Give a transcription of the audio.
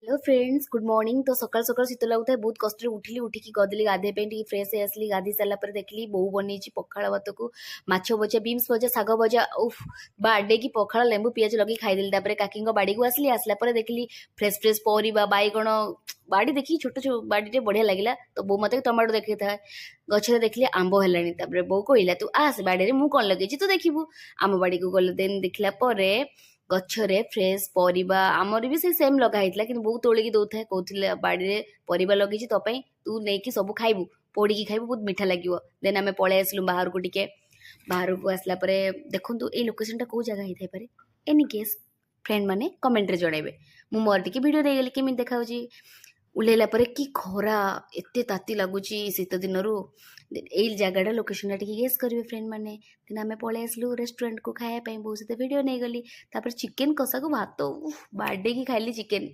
Hello friends, good morning. तो सकाल सकाल शीत लगुଥାଏ बहुत कष्ट उठिली उठिकी गदली गाधे फ्रेश हो आसली। गाधी सारा पर देखली बोऊ बनी पखाड़ भात को माछ भजा, बीम्स भजा, शाग भजा। उफ बाडे की पखाड़ लेंबू पियाज लगे खाईदेली। काकी बाड़ी को आसली। आसला पर देखली फ्रेश फ्रेश परिबा बैगण बाड़ी देखी छोट छोट बाड़ी बढ़िया लगिला। तो बोऊ मत टमाटो देखी था गचरे देखली आंब है। बोऊ कहला तू आस बाड़ी में कौन लगे तू देखू। आम बाड़ी को गले देन देखला गछरे फ्रेश परिबा आमर भी से सेम लगा ହେଇଥିଲା କିନ୍ତୁ ବହୁତ ତୋଳିକି ଦଉଥାଏ। କହୁଥିଲେ ବାଡ଼ିରେ ପରିବା ଲଗେଇଛି ତୋ ପାଇଁ, ତୁ ନେଇକି ସବୁ ଖାଇବୁ, ପୋଡ଼ିକି ଖାଇବୁ, ବହୁତ ମିଠା ଲାଗିବ। ଦେନ୍ ଆମେ ପଳେଇ ଆସିଲୁ ବାହାରକୁ। ଟିକେ ବାହାରକୁ ଆସିଲା ପରେ ଦେଖନ୍ତୁ ଏଇ ଲୋକେସନଟା କୋଉ ଜାଗା ହେଇଥାଇପାରେ। ଏନି କେସ୍ ଫ୍ରେଣ୍ଡ ମାନେ କମେଣ୍ଟରେ ଜଣାଇବେ। ମୁଁ ମୋର ଟିକେ ଭିଡ଼ିଓ ଦେଇଗଲି କେମିତି ଦେଖାଯାଉଛି। ଓହ୍ଲେଇଲା ପରେ କି ଖରା, ଏତେ ତାତି ଲାଗୁଛି ଶୀତ ଦିନରୁ। ଏଇ ଜାଗାଟା ଲୋକେସନଟା ଟିକେ ଗେସ୍ କରିବେ ଫ୍ରେଣ୍ଡ ମାନେ। ଦେନ୍ ଆମେ ପଳେଇ ଆସିଲୁ ରେଷ୍ଟୁରାଣ୍ଟକୁ ଖାଇବା ପାଇଁ। ବୋଉ ସହିତ ଭିଡ଼ିଓ ନେଇଗଲି। ତାପରେ ଚିକେନ କଷାକୁ ଭାତ ବାଡ଼େଇକି ଖାଇଲି ଚିକେନ।